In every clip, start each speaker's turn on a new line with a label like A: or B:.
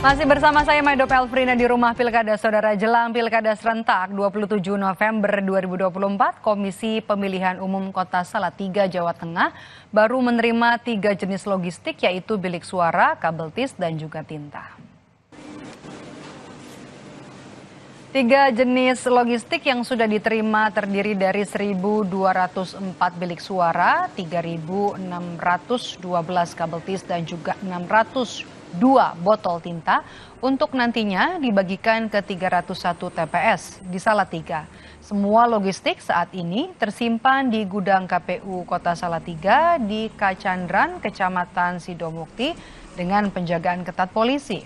A: Masih bersama saya Maido Pelfrina di rumah Pilkada Saudara jelang Pilkada Serentak 27 November 2024, Komisi Pemilihan Umum Kota Salatiga, Jawa Tengah baru menerima 3 jenis logistik yaitu bilik suara, kabel tis, dan juga tinta. 3 jenis logistik yang sudah diterima terdiri dari 1.204 bilik suara, 3.612 kabel tis, dan juga 602 botol tinta untuk nantinya dibagikan ke 301 TPS di Salatiga. Semua logistik saat ini tersimpan di gudang KPU Kota Salatiga di Kacandran, Kecamatan Sidomukti dengan penjagaan ketat polisi.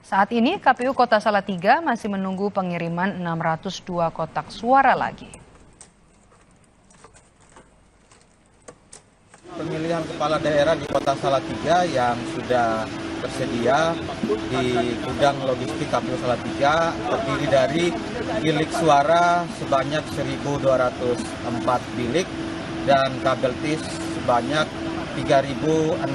A: Saat ini KPU Kota Salatiga masih menunggu pengiriman 602 kotak suara lagi.
B: Pemilihan kepala daerah di Kota Salatiga yang sudah tersedia di gudang logistik KPU Salatiga terdiri dari bilik suara sebanyak 1.204 bilik dan kabel tis sebanyak 3.612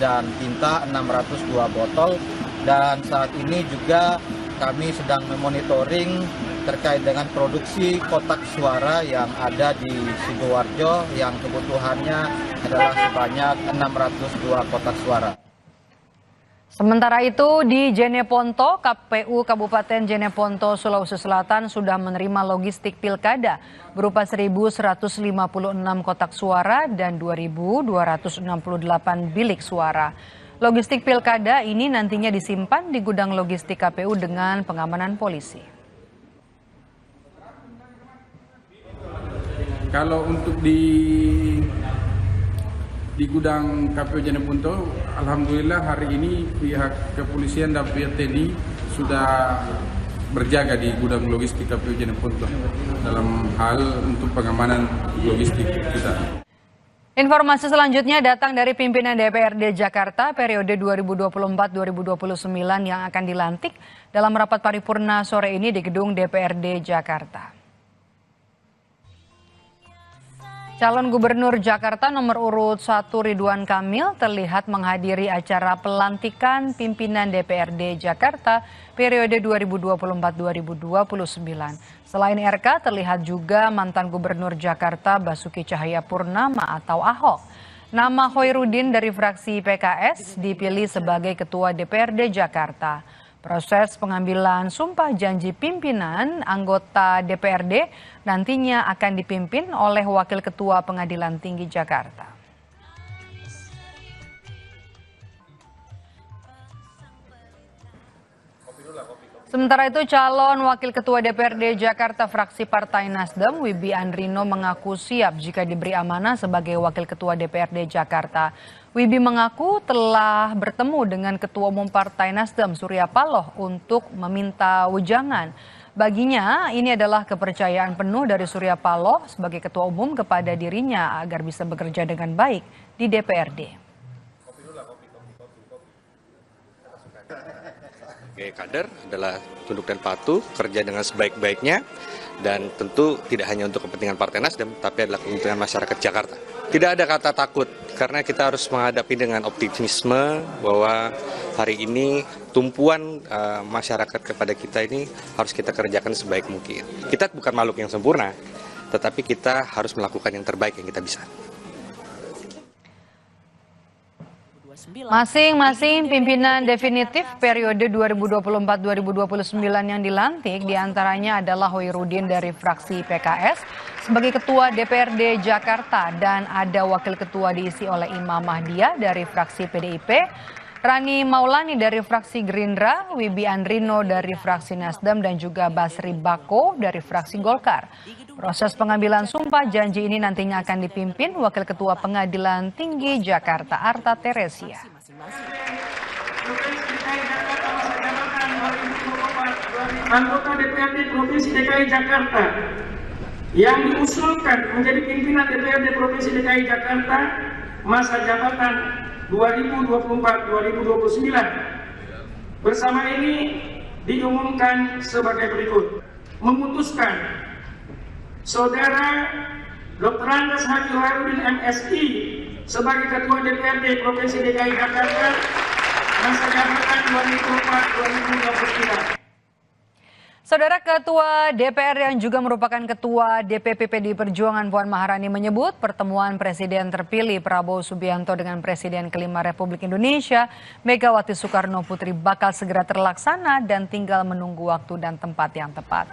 B: dan tinta 602 botol. Dan saat ini juga kami sedang memonitoring terkait dengan produksi kotak suara yang ada di Sidoarjo yang kebutuhannya adalah sebanyak 602 kotak suara.
A: Sementara itu di Jeneponto, KPU Kabupaten Jeneponto, Sulawesi Selatan sudah menerima logistik pilkada berupa 1.156 kotak suara dan 2.268 bilik suara. Logistik pilkada ini nantinya disimpan di gudang logistik KPU dengan pengamanan polisi.
C: Kalau untuk di gudang KPU Jeneponto, alhamdulillah hari ini pihak kepolisian dan pihak TNI sudah berjaga di gudang logistik KPU Jeneponto dalam hal untuk pengamanan logistik kita.
A: Informasi selanjutnya datang dari pimpinan DPRD Jakarta periode 2024-2029 yang akan dilantik dalam rapat paripurna sore ini di gedung DPRD Jakarta. Calon Gubernur Jakarta nomor urut 1 Ridwan Kamil terlihat menghadiri acara pelantikan pimpinan DPRD Jakarta periode 2024-2029. Selain RK, terlihat juga mantan Gubernur Jakarta Basuki Cahayapurnama atau Ahok. Nama Khoirudin dari fraksi PKS dipilih sebagai Ketua DPRD Jakarta. Proses pengambilan sumpah janji pimpinan anggota DPRD nantinya akan dipimpin oleh Wakil Ketua Pengadilan Tinggi Jakarta. Sementara itu calon Wakil Ketua DPRD Jakarta fraksi Partai Nasdem Wibi Andrino mengaku siap jika diberi amanah sebagai Wakil Ketua DPRD Jakarta. Wibi mengaku telah bertemu dengan Ketua Umum Partai Nasdem Surya Paloh untuk meminta wejangan. Baginya ini adalah kepercayaan penuh dari Surya Paloh sebagai Ketua Umum kepada dirinya agar bisa bekerja dengan baik di DPRD.
D: Sebagai kader adalah tunduk dan patuh, kerja dengan sebaik-baiknya, dan tentu tidak hanya untuk kepentingan Partai Nasdem, tapi adalah kepentingan masyarakat Jakarta. Tidak ada kata takut, karena kita harus menghadapi dengan optimisme bahwa hari ini tumpuan masyarakat kepada kita ini harus kita kerjakan sebaik mungkin. Kita bukan makhluk yang sempurna, tetapi kita harus melakukan yang terbaik yang kita bisa.
A: Masing-masing pimpinan definitif periode 2024-2029 yang dilantik diantaranya adalah Khoirudin dari fraksi PKS sebagai Ketua DPRD Jakarta dan ada Wakil Ketua diisi oleh Imam Mahdia dari fraksi PDIP, Rani Maulani dari fraksi Gerindra, Wibi Andrino dari fraksi Nasdem dan juga Basri Bako dari fraksi Golkar. Proses pengambilan sumpah janji ini nantinya akan dipimpin Wakil Ketua Pengadilan Tinggi Jakarta Arta Teresia.
E: Anggota DPRD Provinsi DKI Jakarta yang diusulkan menjadi pimpinan DPRD Provinsi DKI Jakarta masa jabatan 2024-2029 bersama ini diumumkan sebagai berikut. Memutuskan Saudara Dr. Andes Haji Khoirudin MSI sebagai Ketua DPRD Provinsi DKI Jakarta masa jabatan 2004-2023.
A: Saudara Ketua DPR yang juga merupakan Ketua DPP PDI Perjuangan Puan Maharani menyebut pertemuan Presiden terpilih Prabowo Subianto dengan Presiden kelima Republik Indonesia Megawati Soekarno Putri bakal segera terlaksana dan tinggal menunggu waktu dan tempat yang tepat.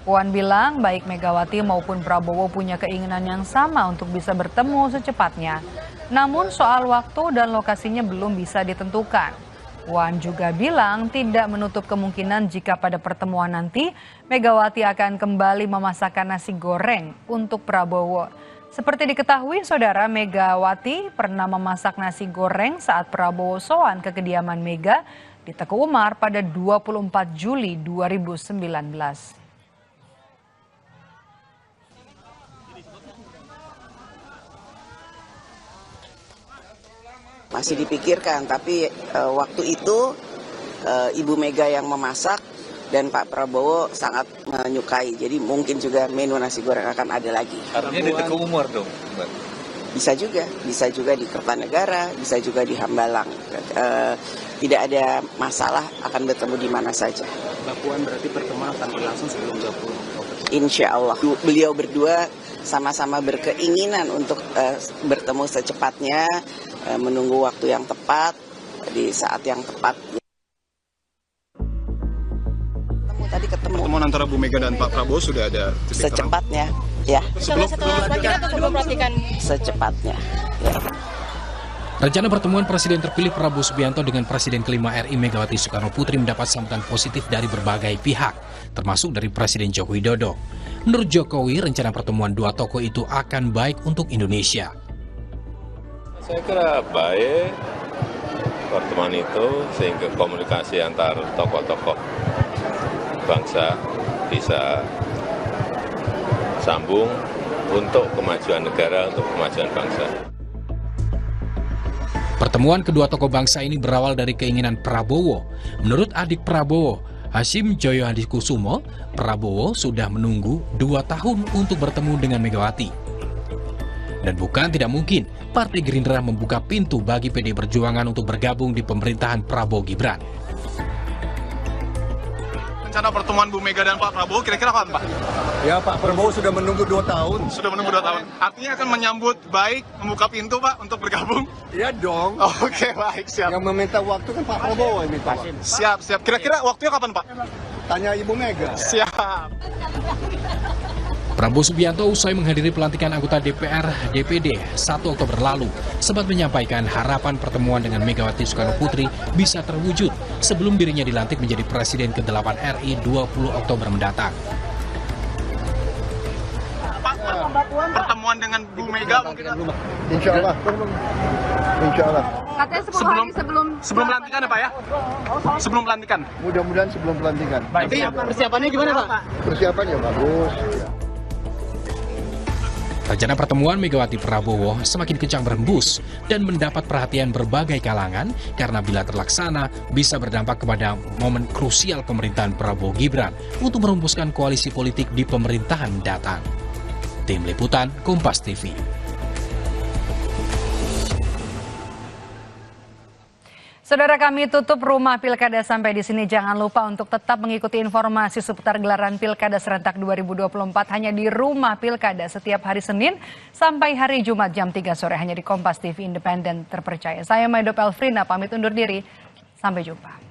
A: Puan bilang baik Megawati maupun Prabowo punya keinginan yang sama untuk bisa bertemu secepatnya. Namun soal waktu dan lokasinya belum bisa ditentukan. Puan juga bilang tidak menutup kemungkinan jika pada pertemuan nanti Megawati akan kembali memasakkan nasi goreng untuk Prabowo. Seperti diketahui saudara, Megawati pernah memasak nasi goreng saat Prabowo sowan ke kediaman Mega di Teguh Umar pada 24 Juli 2019.
F: Masih dipikirkan, tapi waktu itu Ibu Mega yang memasak dan Pak Prabowo sangat menyukai. Jadi mungkin juga menu nasi goreng akan ada lagi.
D: Artinya di Teguh Umar dong?
F: Bisa juga di Kertanegara, bisa juga di Hambalang. Tidak ada masalah, akan bertemu di mana saja.
G: Mbak Puan, berarti pertemuan akan berlangsung sebelum 20 Oktober?
F: Insya Allah. Beliau berdua sama-sama berkeinginan untuk bertemu secepatnya, menunggu waktu yang tepat, di saat yang tepat. Ketemu.
H: Pertemuan antara Bu Mega dan Pak Prabowo sudah ada
F: secepatnya, ya.
I: Setelah pelantikan atau sebelum pelantikan?
F: Secepatnya, ya.
J: Rencana pertemuan Presiden terpilih Prabowo Subianto dengan Presiden kelima RI Megawati Soekarno Putri mendapat sambutan positif dari berbagai pihak, termasuk dari Presiden Joko Widodo. Menurut Jokowi, rencana pertemuan dua tokoh itu akan baik untuk Indonesia.
K: Saya kira baik pertemuan itu sehingga komunikasi antar tokoh-tokoh bangsa bisa sambung untuk kemajuan negara, untuk kemajuan bangsa.
J: Pertemuan kedua tokoh bangsa ini berawal dari keinginan Prabowo. Menurut adik Prabowo, Hasyim Joyo Hadikusumo, Prabowo sudah menunggu 2 tahun untuk bertemu dengan Megawati. Dan bukan tidak mungkin, Partai Gerindra membuka pintu bagi PDI Perjuangan untuk bergabung di pemerintahan Prabowo Gibran.
H: rencana pertemuan Bu Mega dan Pak Prabowo kira-kira kapan, Pak?
L: Ya, Pak Prabowo sudah menunggu 2 tahun.
H: Sudah menunggu 2 tahun. Artinya akan menyambut baik, membuka pintu, Pak, untuk bergabung?
L: Iya dong.
H: Oke, baik, siap.
L: Yang meminta waktu kan Pak Prabowo yang minta waktu.
H: Siap, siap. Kira-kira waktunya kapan, Pak?
L: Tanya Ibu Mega.
H: Siap.
J: Prabowo Subianto usai menghadiri pelantikan anggota DPR DPD 1 Oktober lalu sempat menyampaikan harapan pertemuan dengan Megawati Soekarno Putri bisa terwujud sebelum dirinya dilantik menjadi Presiden ke-8 RI 20 Oktober mendatang.
H: Pak, pertemuan dengan Bu Mega mungkin?
L: Insya Allah. Insya Allah.
I: Katanya 10 hari
H: sebelum pelantikan ya, Pak ya? Sebelum pelantikan?
L: Mudah-mudahan sebelum pelantikan.
H: Baik,
I: persiapannya gimana, Pak?
L: Persiapannya bagus.
J: Rencana pertemuan Megawati Prabowo semakin kencang berembus dan mendapat perhatian berbagai kalangan karena bila terlaksana bisa berdampak kepada momen krusial pemerintahan Prabowo Gibran untuk merumpuskan koalisi politik di pemerintahan datang. Tim Liputan Kompas TV.
A: Saudara, kami tutup Rumah Pilkada sampai di sini. Jangan lupa untuk tetap mengikuti informasi seputar gelaran Pilkada serentak 2024 hanya di Rumah Pilkada setiap hari Senin sampai hari Jumat jam 3 sore hanya di Kompas TV Independen terpercaya. Saya Maido Pelfrina pamit undur diri. Sampai jumpa.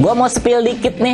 M: Gua mau spill dikit nih.